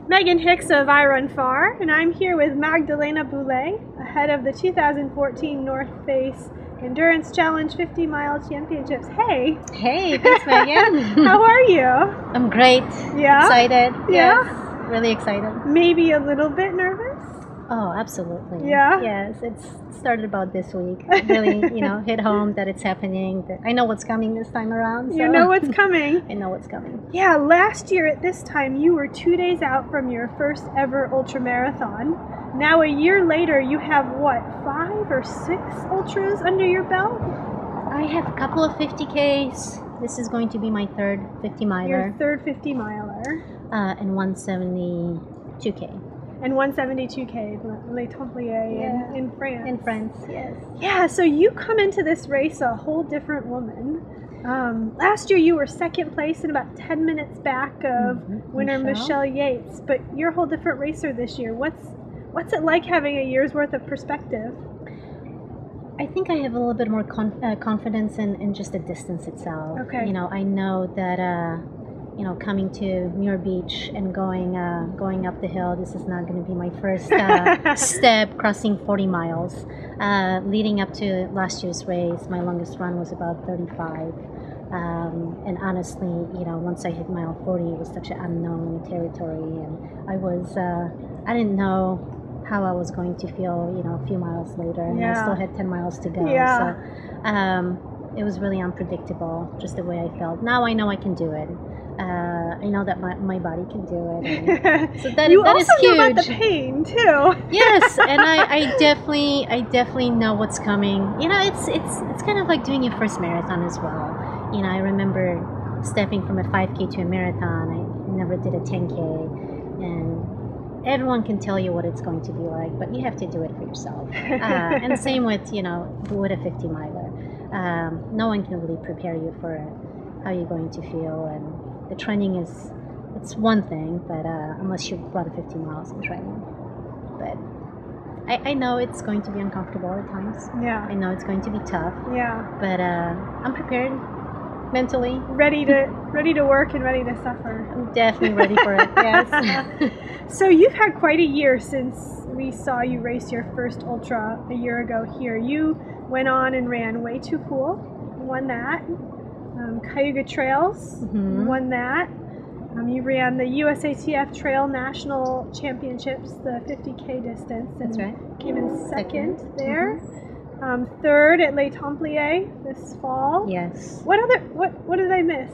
Megan Hicks of I Run Far, and I'm here with Magdalena Boulet, ahead of the 2014 North Face Endurance Challenge 50 Mile Championships. Hey! Hey, thanks Megan. How are you? I'm great. Yeah? Excited. Yeah? Yes, really excited. Maybe a little bit nervous? Oh, absolutely. Yeah? Yes, it started about this week. It really, hit home that it's happening. That I know what's coming this time around. So. You know what's coming. I know what's coming. Yeah, last year at this time you were 2 days out from your first ever ultramarathon. Now a year later you have what, 5 or 6 ultras under your belt? I have a couple of 50Ks. This is going to be my third 50 miler. Your third 50 miler. And 172K. And 172K, Les Templiers in France. In France, yes. Yeah, so you come into this race a whole different woman. Last year you were second place and about 10 minutes back of winner Michelle Yates, but you're a whole different racer this year. What's it like having a year's worth of perspective? I think I have a little bit more confidence in just the distance itself. Okay. I know that coming to Muir Beach and going up the hill, this is not going to be my first step crossing 40 miles. Leading up to last year's race, my longest run was about 35. And honestly, once I hit mile 40, it was such an unknown territory, and I didn't know how I was going to feel, a few miles later, and I still had 10 miles to go. Yeah. So it was really unpredictable, just the way I felt. Now I know I can do it. I know that my body can do it. And so that you that also is huge. know about the pain too. Yes, and I definitely know what's coming. It's kind of like doing your first marathon as well. I remember stepping from a 5K to a marathon. I never did a 10K, and everyone can tell you what it's going to be like, but you have to do it for yourself. And same with a 50 miler. No one can really prepare you for how you're going to feel, and the training it's one thing, but unless you've run 50 miles in training. But I know it's going to be uncomfortable at times. Yeah. I know it's going to be tough. Yeah. But I'm prepared mentally. Ready to work and ready to suffer. I'm definitely ready for it. Yes. So you've had quite a year since we saw you race your first ultra a year ago here. You went on and ran Way Too Cool, won that. Cayuga Trails, won that. You ran the USATF Trail National Championships, the 50K distance, and That's right. Came in second there. Third at Les Templiers this fall. Yes. What did I miss?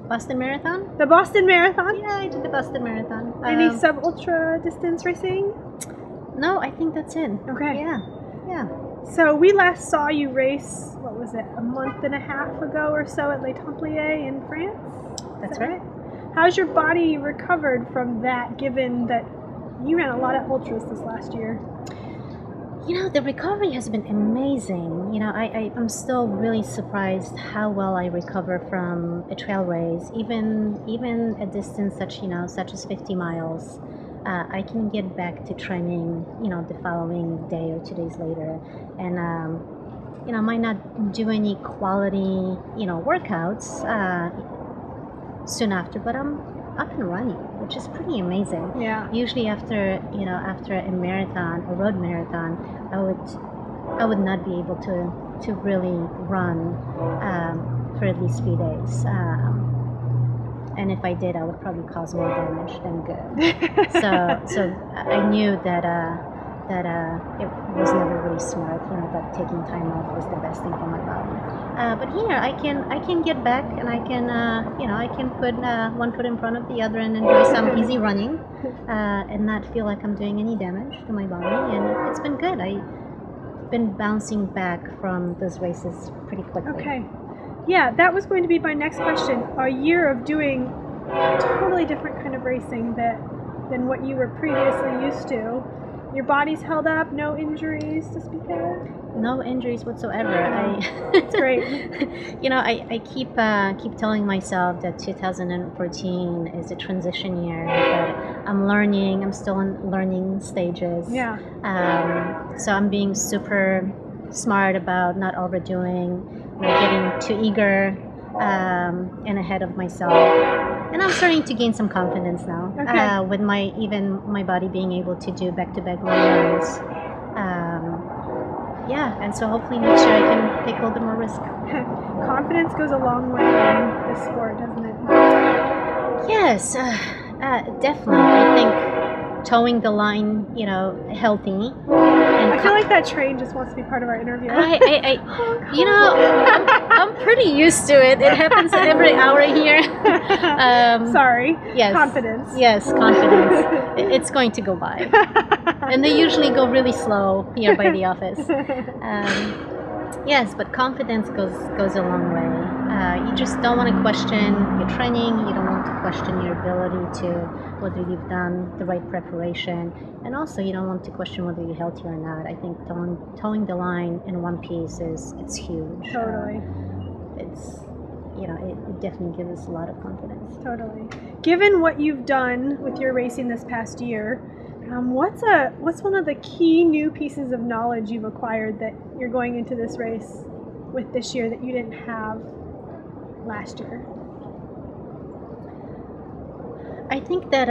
Boston Marathon? The Boston Marathon? Yeah, I did the Boston Marathon. Any sub-ultra distance racing? No, I think that's it. Okay. Yeah. So we last saw you race, what was it, a month and a half ago or so at Les Templiers in France? That's right. How's your body recovered from that, given that you ran a lot of ultras this last year? The recovery has been amazing. I'm still really surprised how well I recover from a trail race, even a distance such as 50 miles. I can get back to training, the following day or 2 days later, and I might not do any quality, workouts soon after, but I'm up and running, which is pretty amazing. Yeah. Usually after a marathon, a road marathon, I would not be able to really run for at least a few days. And if I did, I would probably cause more damage than good. So I knew that it was never really smart. That taking time off was the best thing for my body. But here I can get back, and I can put one foot in front of the other and enjoy some easy running, and not feel like I'm doing any damage to my body. And it's been good. I've been bouncing back from those races pretty quickly. Okay. Yeah, that was going to be my next question. A year of doing a totally different kind of racing than what you were previously used to. Your body's held up, no injuries to speak of? No injuries whatsoever. That's great. I keep telling myself that 2014 is a transition year, that I'm learning. I'm still in learning stages. Yeah. So I'm being super smart about not overdoing, not getting too eager and ahead of myself. And I'm starting to gain some confidence now. Okay. With my body being able to do back-to-back long runs. Yeah, and so hopefully next year I can take a little bit more risk. Confidence goes a long way in this sport, doesn't it? Yes, definitely. I think towing the line, healthy. And I feel like that train just wants to be part of our interview. I'm pretty used to it. It happens every hour here. Sorry. Yes. Confidence. Yes, confidence. It's going to go by. And they usually go really slow here by the office. Yes, but confidence goes a long way. You just don't want to question your training. You don't want to question your ability to whether you've done the right preparation, and also you don't want to question whether you're healthy or not. I think towing the line in one piece it's huge. Totally. It definitely gives us a lot of confidence. Totally. Given what you've done with your racing this past year, what's one of the key new pieces of knowledge you've acquired that you're going into this race with this year that you didn't have last year? I think that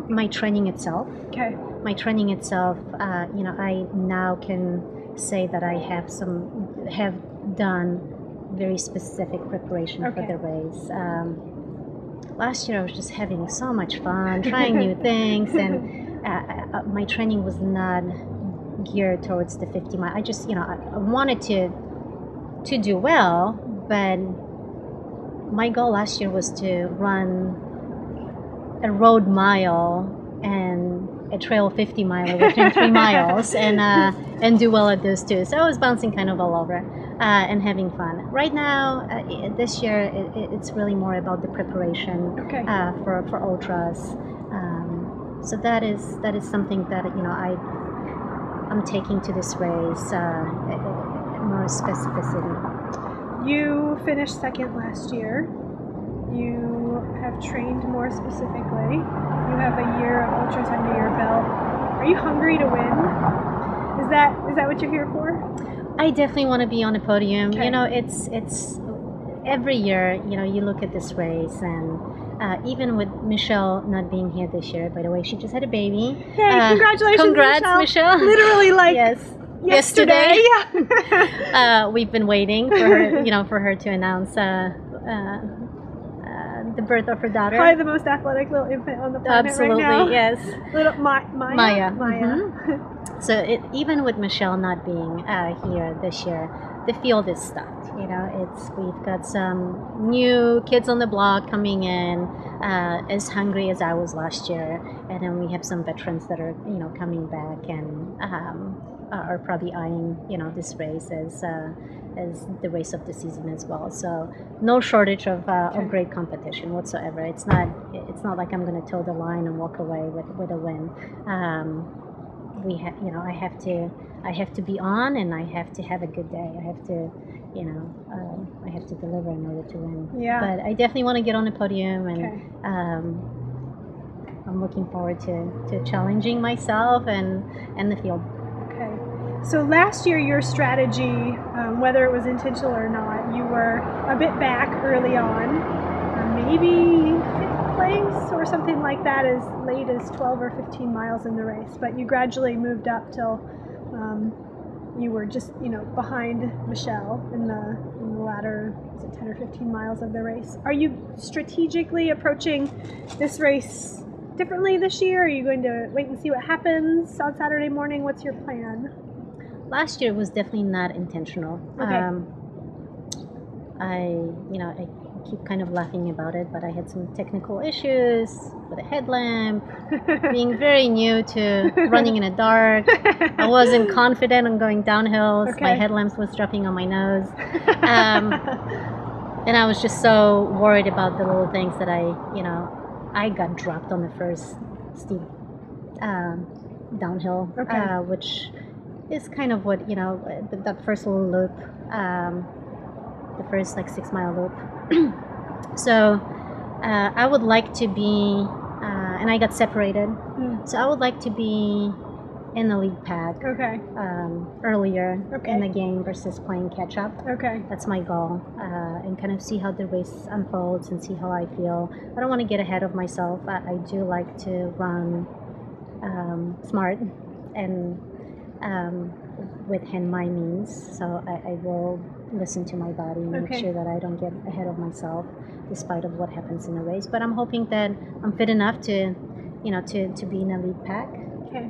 my training itself. Okay. My training itself. I now can say that I have done very specific preparation for the race. Last year I was just having so much fun, trying new things, and my training was not geared towards the 50 mile. I just, I wanted to do well, but my goal last year was to run a road mile and a trail 50 mile within 3 miles, and do well at those two. So I was bouncing kind of all over and having fun. Right now, this year, it's really more about the preparation for ultras. So that is something that I'm taking to this race, more specificity. You finished second last year. You have trained more specifically. You have a year of ultras under your belt. Are you hungry to win? Is that what you're here for? I definitely want to be on a podium. Okay. It's every year. You look at this race, and even with Michelle not being here this year. By the way, she just had a baby. Yay! Congratulations, congrats, Michelle. Literally, yes. Yesterday. We've been waiting for her, for her to announce the birth of her daughter. Probably the most athletic little infant on the planet Absolutely, right now. yes. Little Maya. Mm-hmm. So even with Michelle not being here this year, the field is stacked. We've got some new kids on the block coming in, as hungry as I was last year, and then we have some veterans that are coming back and are probably eyeing this race as the race of the season as well. So no shortage of great competition whatsoever. It's not like I'm going to toe the line and walk away with a win. I have to be on, and I have to have a good day. I have to I have to deliver in order to win. Yeah. But I definitely want to get on the podium, and I'm looking forward to challenging myself and the field. Okay. So last year, your strategy, whether it was intentional or not, you were a bit back early on, maybe 5th place or something like that, as late as 12 or 15 miles in the race. But you gradually moved up till you were just, behind Michelle in the latter, 10 or 15 miles of the race. Are you strategically approaching this race differently this year? Are you going to wait and see what happens on Saturday morning? What's your plan? Last year was definitely not intentional. Okay. I keep kind of laughing about it, but I had some technical issues with a headlamp, being very new to running in the dark. I wasn't confident on going downhills. Okay. My headlamp was dropping on my nose. And I was just so worried about the little things that I got dropped on the first steep downhill, which is kind of what, that first little loop, the first 6 mile loop. So I would like to be, and I got separated. So I would like to be in the lead pack Okay. earlier Okay. in the game versus playing catch up. Okay. That's my goal, and kind of see how the race unfolds and see how I feel. I don't want to get ahead of myself. I do like to run smart and within my means. So I will listen to my body and make Okay. sure that I don't get ahead of myself, despite of what happens in the race. But I'm hoping that I'm fit enough to, to be in a lead pack Okay.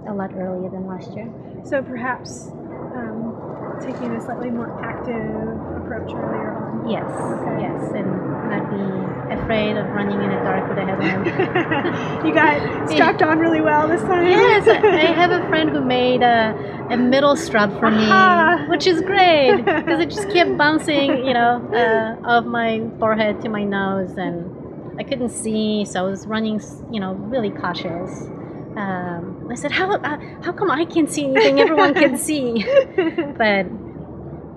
a lot earlier than last year. So perhaps taking a slightly more active approach earlier on. Yes, Okay. yes, and not be afraid of running in the dark with a headlamp. You got strapped on really well this time. Yes, I have a friend who made a middle strap for me, which is great because it just kept bouncing, off my forehead to my nose, and I couldn't see, so I was running, really cautious. I said, how come I can't see anything? Everyone can see, but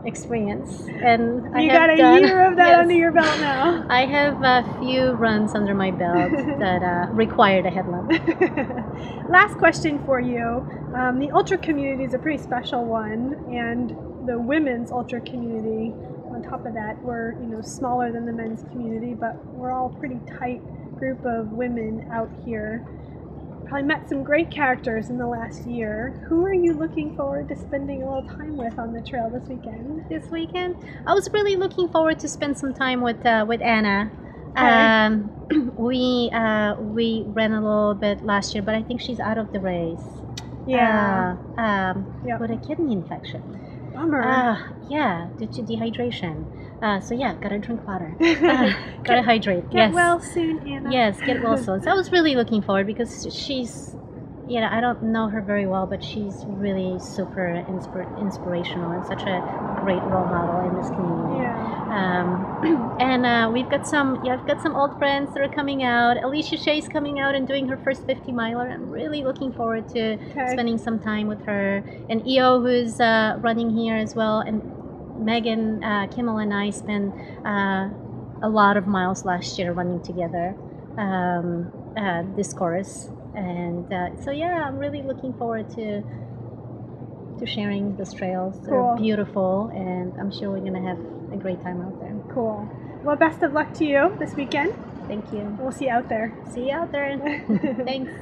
experience, and you got a year of that under your belt now. I have a few runs under my belt that required a headlamp. Last question for you. The ultra community is a pretty special one, and the women's ultra community, on top of that, we're smaller than the men's community, but we're all a pretty tight group of women out here. Probably met some great characters in the last year. Who are you looking forward to spending a little time with on the trail this weekend? This weekend, I was really looking forward to spend some time with Anna. Okay. We ran a little bit last year, but I think she's out of the race. Yeah. With a kidney infection. Bummer. Yeah, due to dehydration. So yeah, gotta drink water. Gotta hydrate. Get well soon, Anna. Yes, get well soon. So I was really looking forward because she's, I don't know her very well, but she's really super inspirational and such a great role model in this community. Yeah. And we've got I've got some old friends that are coming out. Alicia Shea's coming out and doing her first 50 miler. I'm really looking forward to spending some time with her. And EO, who's running here as well, and Megan, Kimmel, and I spent a lot of miles last year running together this course, and so yeah, I'm really looking forward to sharing these trails. They're beautiful, and I'm sure we're gonna have a great time out there. Cool. Well, best of luck to you this weekend. Thank you. We'll see you out there. See you out there. Thanks.